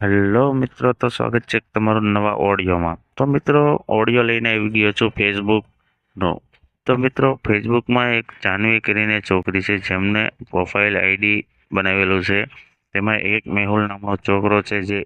Hello મિત્રો, તો સ્વાગત છે તમારું નવા ઓડિયોમાં. તો મિત્રો, ઓડિયો લઈને આવી ગયો છું ફેસબુકનો. તો મિત્રો, ફેસબુકમાં એક જાહ્નવી કરીને છોકરી છે જેમને પ્રોફાઇલ આઈડી બનાવેલું છે. તેમાં એક મેહુલ નામનો છોકરો છે જે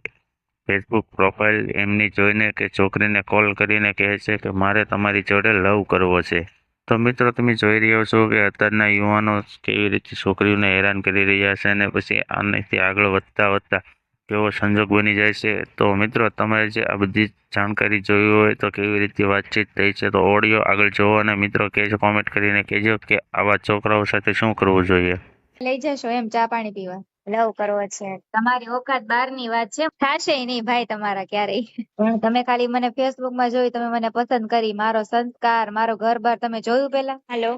ફેસબુક પ્રોફાઇલ એમની જોઈને કે છોકરીને કોલ કરીને કહે છે કે મારે તમારી જોડે લવ કરવો છે. તો મિત્રો, તમે જોઈ રહ્યો છો કે અત્યારના યુવાનો કેવી રીતે છોકરીઓને હેરાન કરી રહ્યા છે અને પછી આનાથી આગળ વધતા વધતા કેવો સંજોગ બની જાય છે. તો મિત્રો, તમારે જે આ બધી જાણકારી જોઈ હોય તો કેવી રીતે વાતચીત થઈ છે તો ઓડિયો આગળ જોવો અને મિત્રો કહેજો, કોમેન્ટ કરીને કહેજો કે આવા છોકરાઓ સાથે શું કરવું જોઈએ. લઈ જશો એમ ચા પાણી પીવા? લવ કરવો છે તમારી ઓકાત બહારની વાત છે, થાશે નહીં ભાઈ તમારા ક્યારેય. પણ તમે ખાલી મને ફેસબુક માં જોઈ, તમે મને પસંદ કરી, મારો સંસ્કાર, મારો ઘર બાર તમે જોયું પેલા? હાલો,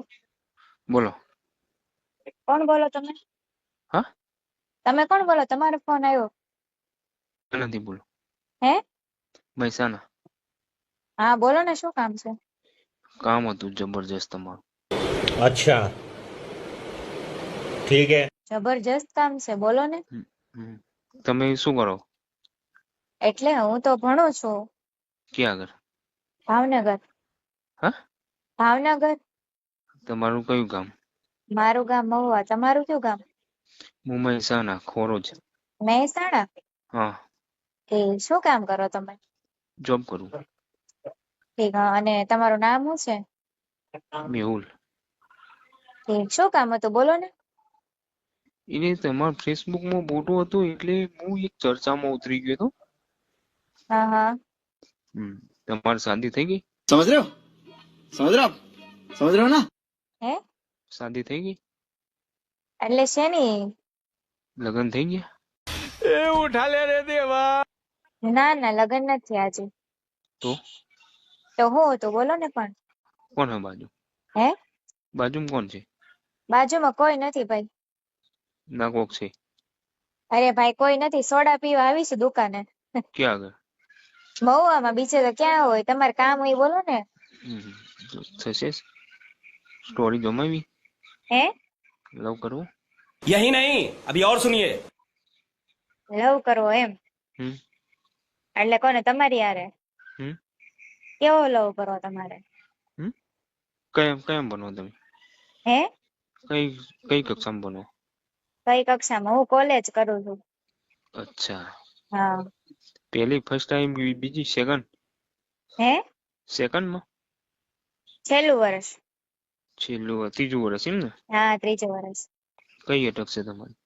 બોલો. કોણ બોલો તમે? હા, તમે કોણ બોલો? તમારો ફોન આવ્યો? નથી બોલો. હે? મહેસાણા. હા બોલો ને, શું કામ છે? કામ હતું જબરજસ્ત તમારું. अच्छा ठीक है। જબરજસ્ત કામ છે, બોલો ને. હમ, હમ. તમે શું કરો? એટલે હું તો ભણું છું ક્યાં આગળ? ભાવનગર. હા, ભાવનગર. તમારું કયું ગામ? મારું ગામ મહુવા. તમારું કયું ગામ? હું મહેસાણા ખોરોજ. મહેસાણા. હા, એ શું કામ કરો તમે? જોબ કરું. ઠીક. હા, અને તમારું નામ શું છે? મેહુલ. ઠીક. શું કામ હતું, બોલો ને. એને તમારા ફેસબુકમાં ફોટો હતો એટલે હું એક ચર્ચામાં ઉતરી ગયો હતો. હા હા. હમ. તમારી શાદી થઈ ગઈ? समझ रहे हो समझ रहे हो आप समझ रहे हो ना। હે? શાદી થઈ ગઈ? એટલે શેની? લગ્ન થઈ ગયા? ના ના, લગ્ન નથી આજે. તો તો હું હતું, બોલો ને. પણ કોણ હે બાજુ? હે? બાજુમાં કોણ છે? બાજુમાં કોઈ નથી ભાઈ. ના કોક છે? અરે ભાઈ, કોઈ નથી. સોડા પીવા આવીશું દુકાને. ક્યાં આગળ? મહુવામાં. બીજે તો ક્યાં હોય? તમારે કામ હોય, બોલો ને. હમ. થશે સ્ટોરી જમાવી? હે? લવ કરવું? यही नहीं, अभी और सुनिए। લવ કરવો એમ? હમ. એટલે કોને? તમારી હારે? હમ. કેવો લવ કરવો તમારે? હમ. કયા કયા બનો તમે? હે? કઈ કઈ કક્ષામાં બનો? કઈ કક્ષામાં? હું કોલેજ કરું છું. અચ્છા. હા. પહેલી ફર્સ્ટ ટાઈમ, બીજી સેકન્ડ? હે? સેકન્ડમાં? છેલ્લું વર્ષ. છેલ્લું ત્રીજું વર્ષ એમ ને? હા, ત્રીજું વર્ષ. કઈ અટક છે તમારી?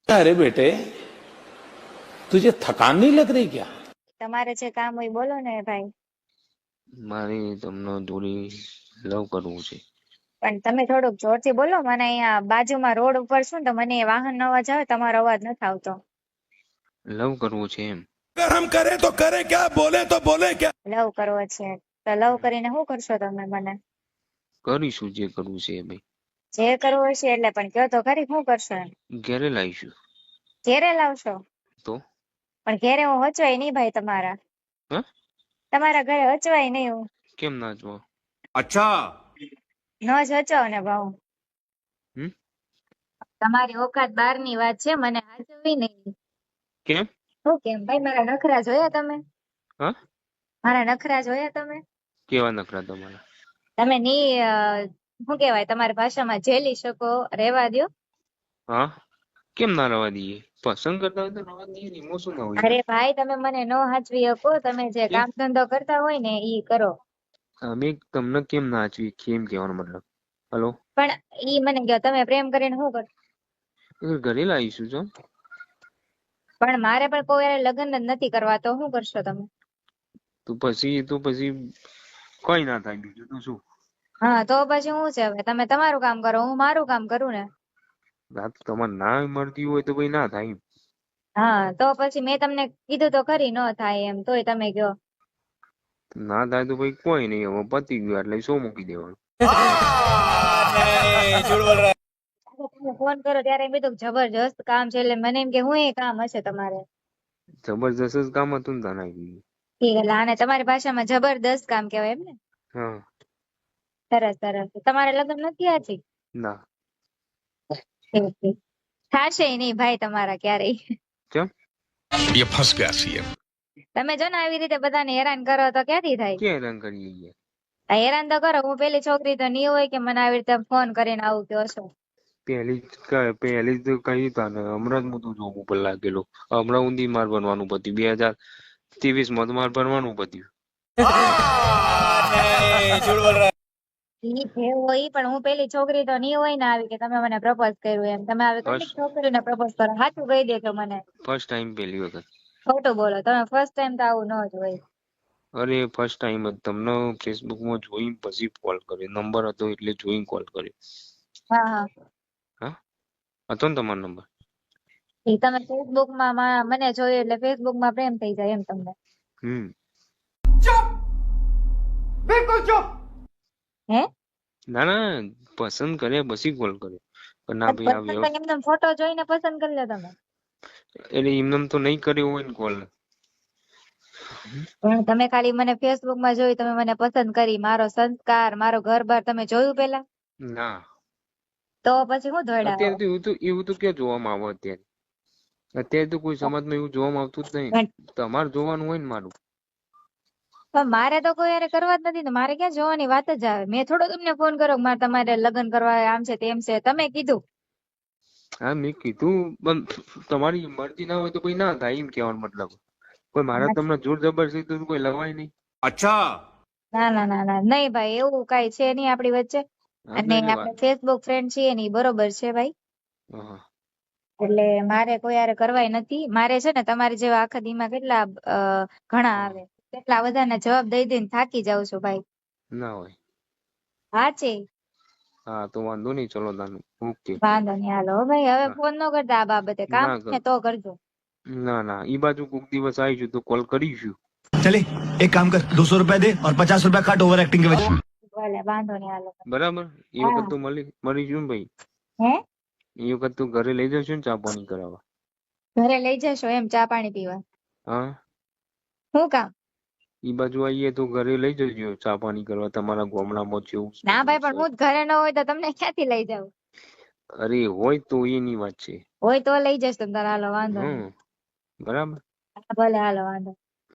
अरे बेटे, तुझे थकान नहीं लग रही क्या? તમારે જે કામ હોય બોલો ને ભાઈ. મારે તમને જોડી લવ કરવું છે. પણ તમે થોડુંક જોરથી બોલો. મને અહીંયા બાજુમાં રોડ ઉપર છું ને, તો મને વાહન નો અવાજ આવે, તમારો અવાજ નથી આવતો. લવ કરવું છે એમ? अगर हम करें तो करें क्या, बोले तो बोले क्या। લવ કરવો છે તો લવ કરીને શું કરશો તમે મને? કરીશું જે કરવું છે એ ભાઈ. જે કરવું હશે એટલે, પણ કયો તો ખરી, શું કરશો એમ? ઘેરે લાવીશું. ઘેરે લાવશો? તો પણ ઘેરે હું હચવાય નહીં ભાઈ તમારા. હા, તમારા ઘરે હચવાય નહીં હું. કેમ ના જો? अच्छा ન જ હચવાવ ને ભાવ. હમ. તમારી ઓકાત બહારની વાત છે, મને હાચવવી નહીં. કેમ? શું કેમ ભાઈ? મારા નખરા જોયા તમે? હા, મારા નખરા જોયા તમે? કેવા નખરા તમારા? તમે શું કેવાય તમારી ભાષામાં ઝેલી શકો? રેવા દ્યો. હા, કેમ ના રવા દઈએ? પસંદ કરતા હોય તો રવા દઈએ ને, એમાં શું ના હોય અરે યાર? ભાઈ, તમે મને નો હાચવી શકો. તમે જે કેમ? કામ ધંધો કરતા હોય ને ઈ કરો. અમે તમને કેમ ના આચવી? કેમ કહેવાનો મતલબ? હલો. પણ ઈ મને કહો, તમે પ્રેમ કરીને શું કરો? ઘરે લાવીશું છો? પણ મારે પણ કોઈ હારે લગ્ન જ નથી કરવા, તો શું કરશો તમે? તો પછી કઈ ના થાય, બીજું તો શું? હા, તો પછી શું છે? હવે તમે તમારું કામ કરો, હું મારું કામ કરું ને. રાત તમારે ના મળતી હોય તો ભાઈ ના થાય એમ. હા, તો પછી મેં તમને કીધું તો ખરી, નો થાય એમ, તોય તમે કયો. ના થાય તો ભાઈ કોઈ નહીં, હવે પતી ગયું એટલે શું મૂકી દેવાનું? તમે ફોન કરો ત્યારે એમ કીધું કે જબરજસ્ત કામ છે, એટલે મને એમ કે હું એ કામ હશે તમારે. જબરજસ્ત જ કામ હતું ને તને. ઠીક. એટલે આને તમારી ભાષામાં જબરદસ્ત કામ કહેવાય એમ ને? હા. સરસ સરસ. તમારે લગ્ન નથી હજી? ના. ઠીક ઠીક. થાશે નહીં ભાઈ તમારા ક્યારેય. કેમ? ये फंस गया सीएम। તમે જો ને આવી રીતે બધાને હેરાન કરો તો ક્યાંથી થાય? ક્યાં હેરાન કરીએ યાર? આ હેરાન તો કરો. હું પેલી છોકરી તો નહીં હોય કે મને આવી રીતે ફોન કરીને આવું કહો છો. પહેલી જ કહી તા ને હમણાં જ હું તો જોબ ઉપર લાગેલો. હમણાં ઊંધી માર બનવાનું પત્યું 2023 માં તો માર બનવાનું પત્યું. ઈ જે હોય ઈ, પણ હું પેલી છોકરી તો નહીં હોય ને આવી કે તમે મને પ્રપોઝ કર્યું એમ. તમે આવી કેટલીક છોકરીને પ્રપોઝ કરો? સાચું કહી દેજો મને. ફર્સ્ટ ટાઈમ પહેલી વખત. ખોટું બોલો તમે. ફર્સ્ટ ટાઈમ તો આવું ન જ હોય. અરે ફર્સ્ટ ટાઈમ જ તમને ફેસબુક માં જોઈને પછી કોલ કર્યો. નંબર હતો એટલે જોઈને કોલ કર્યો. હા હા. હતો ને તમારો નંબર? ઈ તમે ફેસબુક માં મને જોયું એટલે ફેસબુક માં પ્રેમ થઈ જાય એમ તમને? હે? ના ના, પસંદ કર્યા પછી કોલ કર્યો. પણ ના ભાઈ આ પસંદ તો એમને ફોટો જોઈને પસંદ કરી લો તમે. એટલે એમને તો નહીં કર્યો હોય ને કોલ. પણ તમે ખાલી મને ફેસબુક માં જોઈ, તમે મને પસંદ કરી, મારો સંસ્કાર, મારો ઘર-બાર તમે જોયું પેલા? ના, તો પછી હું દોડ્યા અત્યારે તો એવું તો ક્યાં જોવામાં આવે અત્યારે? અત્યારે તો કોઈ સમાજમાં એવું જોવામાં આવતું જ નહીં. તમારે જોવાનું હોય ને મારું. પણ મારે તો કોઈ યારે કરવા જ નથી ને. મારે ક્યાં જોવાની વાત જ આવે? મેં થોડો તમને ફોન કર્યો કે મારે તમારે લગ્ન કરવા આમ છે તેમ છે. તમે કીધું. હા મેં કીધું, પણ તમારી મરજી ના હોય તો કોઈ ના થાય એમ કહેવાનો મતલબ. કોઈ મારા તમને જોર જબરજસ્તી તો કોઈ લવાય નહીં. अच्छा। ના ના ના ના નહીં ભાઈ, એવું કઈ છે નહીં આપણી વચ્ચે. અને આપણે ફેસબુક ફ્રેન્ડ છીએ ને ઈ બરોબર છે ભાઈ. એટલે મારે કોઈ યારે કરવાય નથી. મારે છે ને તમારી જેવા આખા દીમાં કેટલા ઘણા આવે, કેટલા બધાને જવાબ દઈ દઈને થાકી જાઉં છું ભાઈ. ના હોય. હા છે. હા તો વાંધો નહીં, ચલો તાનું ઓકે. વાંધો નહીં, હાલો હો ભાઈ. હવે ફોન ન કરતા આ બાબતે. કામ ને તો કરજો. ના ના, ઈ બાજુ કોક દિવસ આવીશું તો કોલ કરીશું. चले एक काम कर 200 रुपया दे और 50 रुपया काट ओवर एक्टिंग के वजह। ભલે વાંધો નહીં, હાલો. બરાબર. એ વખત તો મળીશું ને ભાઈ. હે? એ વખત તું ઘરે લઈ જશું ને ચા પાણી કરાવવા? ઘરે લઈ જશો એમ? ચા પાણી પીવા? હા. શું કામ? ઈ બાજુ આવીએ તો ઘરે લઈ જજો ચા પાણી કરવા. તમારા ગામડામાં જેવું છે. ના ભાઈ, પણ હું જ ઘરે ન હોય તો તમને ક્યાંથી લઈ જાઉં? અરે હોય તો એની વાત છે. હોય તો લઈ જશો તમે તારે. હાલો વાંધો નહીં. બરાબર. ભલે હાલો વાંધો.